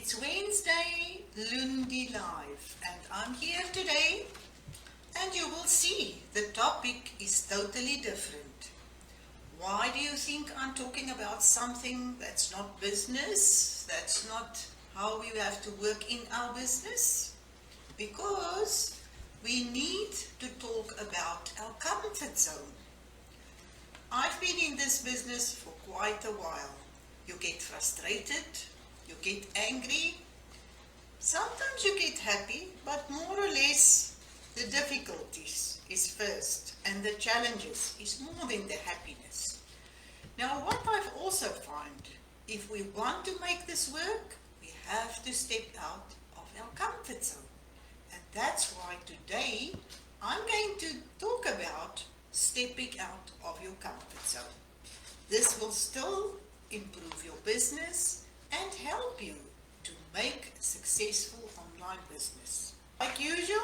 It's Wednesday, Loendi Live, and I'm here today, and you will see the topic is totally different. Why do you think I'm talking about something that's not business, that's not how we have to work in our business? Because we need to talk about our comfort zone. I've been in this business for quite a while. You get frustrated, you get angry, sometimes you get happy, but more or less the difficulties is first and the challenges is more than the happiness. Now what I've also found, if we want to make this work, we have to step out of our comfort zone. And that's why today I'm going to talk about stepping out of your comfort zone. This will still improve your business and help you to make a successful online business. Like usual,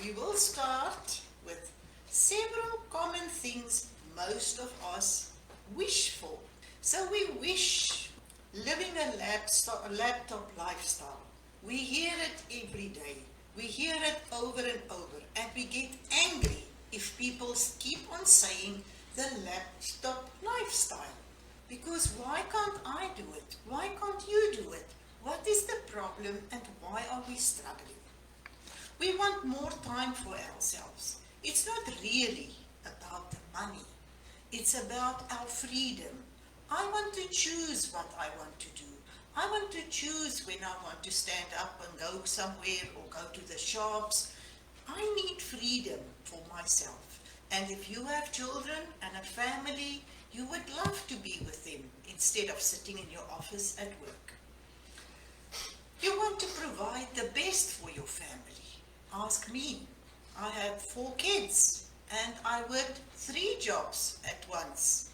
we will start with several common things most of us wish for. So we wish living a laptop lifestyle. We hear it every day. We hear it over and over, and we get angry if people keep on saying the laptop lifestyle. Because why can't I do it? Why can't you do it? What is the problem and why are we struggling? We want more time for ourselves. It's not really about the money. It's about our freedom. I want to choose what I want to do. I want to choose when I want to stand up and go somewhere or go to the shops. I need freedom for myself. And if you have children and a family, you would love to be with them instead of sitting in your office at work. You want to provide the best for your family. Ask me. I have 4 kids and I worked 3 jobs at once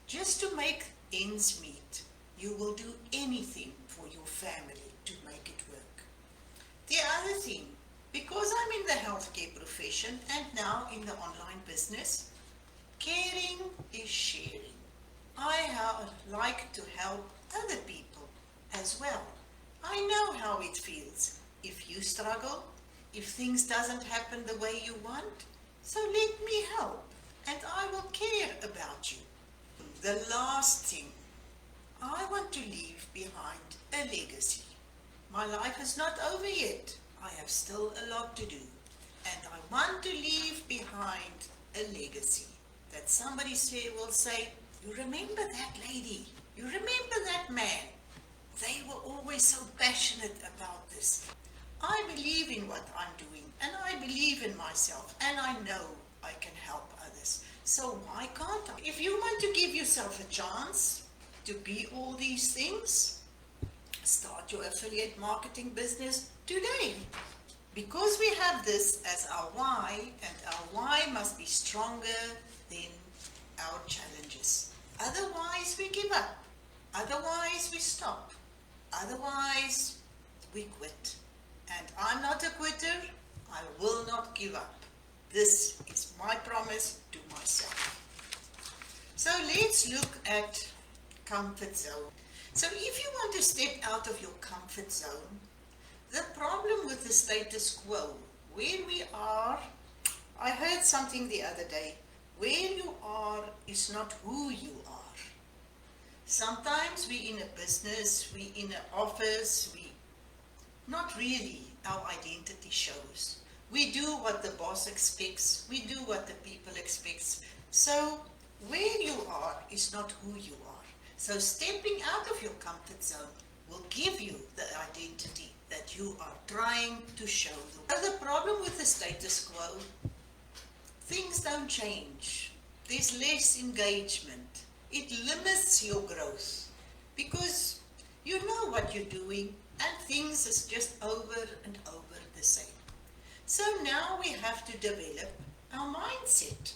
just to make ends meet. You will do anything for your family to make it work. The other thing, because I'm in the healthcare profession and now in the online business, caring is sharing. I like to help other people as well. I know how it feels if you struggle, if things doesn't happen the way you want. So let me help and I will care about you. The last thing, I want to leave behind a legacy. My life is not over yet. I have still a lot to do. And I want to leave behind a legacy. That somebody will say, you remember that lady, you remember that man. They were always so passionate about this. I believe in what I'm doing and I believe in myself and I know I can help others. So why can't I? If you want to give yourself a chance to be all these things, start your affiliate marketing business today. Because we have this as our why, and our why must be stronger than our challenges. Otherwise we give up. Otherwise we stop. Otherwise we quit. And I'm not a quitter. I will not give up. This is my promise to myself. So let's look at comfort zone. So if you want to step out of your comfort zone, the problem with the status quo, where we are, I heard something the other day, where you are is not who you are. Sometimes we in a business, we in an office, not really our identity shows. We do what the boss expects, we do what the people expect. So where you are is not who you are. So stepping out of your comfort zone will give you the identity that you are trying to show. The problem with the status quo, things don't change. There's less engagement. It limits your growth because you know what you're doing and things is just over and over the same. So now we have to develop our mindset.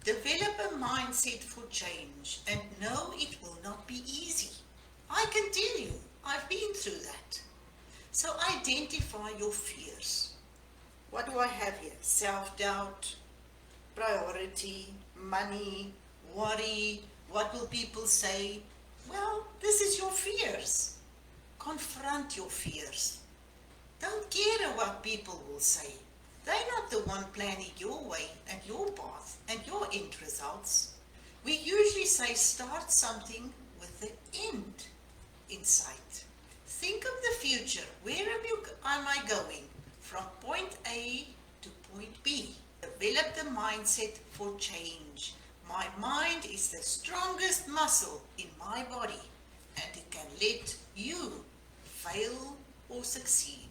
Develop a mindset for change and know it will not be easy. I can tell you, I've been through that. So identify your fears. What do I have here? Self-doubt, priority, money, worry, what will people say? Well, this is your fears. Confront your fears. Don't care what people will say. They're not the one planning your way and your path and your end results. We usually say start something with the end in sight. Think of the future. Where am I going? From point A to point B. Develop the mindset for change. My mind is the strongest muscle in my body, and it can let you fail or succeed.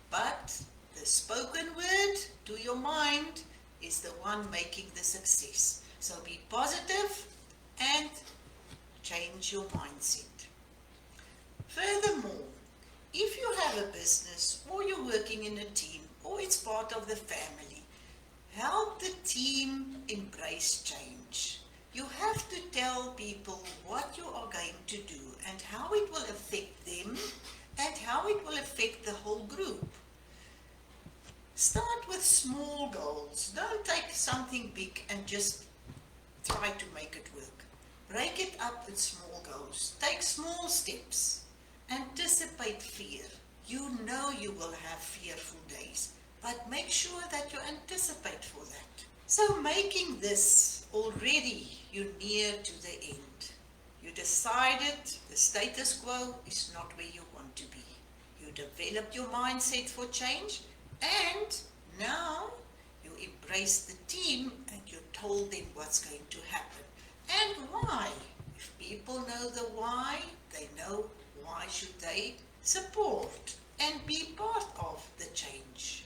But the spoken word to your mind is the one making the success. So be positive and change your mindset. Furthermore, if you have a business or you're working in a team or it's part of the family, help the team embrace change. You have to tell people what you are going to do and how it will affect them and how it will affect the whole group. Start with small goals. Don't take something big and just try to make it work. Break it up in small goals. Take small steps. Anticipate fear. You know you will have fearful days, but make sure that you anticipate for that. So making this already, you're near to the end. You decided the status quo is not where you want to be. You developed your mindset for change, and now you embrace the team and you told them what's going to happen and why. If people know the why, they know why should they support and be part of the change.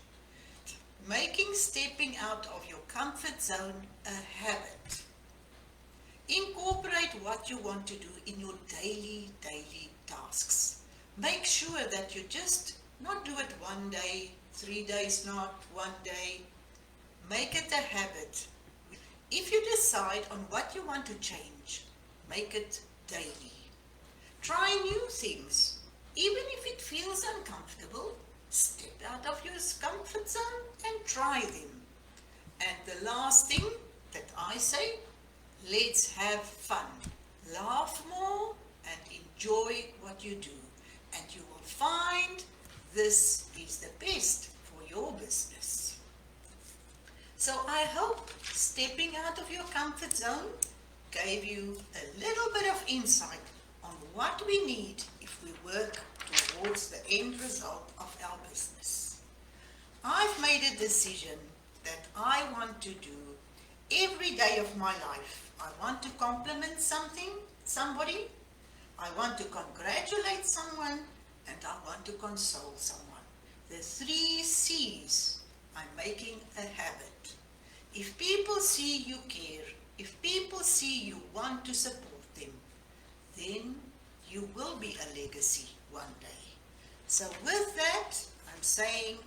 Making stepping out of your comfort zone a habit. Incorporate what you want to do in your daily tasks. Make sure that you just not do it one day, 3 days not, 1 day. Make it a habit. If you decide on what you want to change, make it daily. Try new things. Even if it feels uncomfortable, step out of your comfort zone and try them. And the last thing that I say, let's have fun. Laugh more and enjoy what you do. And you will find this is the best for your business. So I hope stepping out of your comfort zone gave you a little bit of insight on what we need if we work towards the end result of our business. I've made a decision that I want to do every day of my life. I want to compliment somebody, I want to congratulate someone, and I want to console someone. The 3 C's I'm making a habit. If people see you care, if people see you want to support them, then you will be a legacy one day. So with that, I'm saying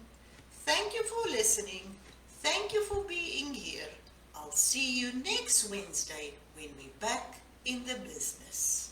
thank you for listening. Thank you for being here. I'll see you next Wednesday when we're back in the business.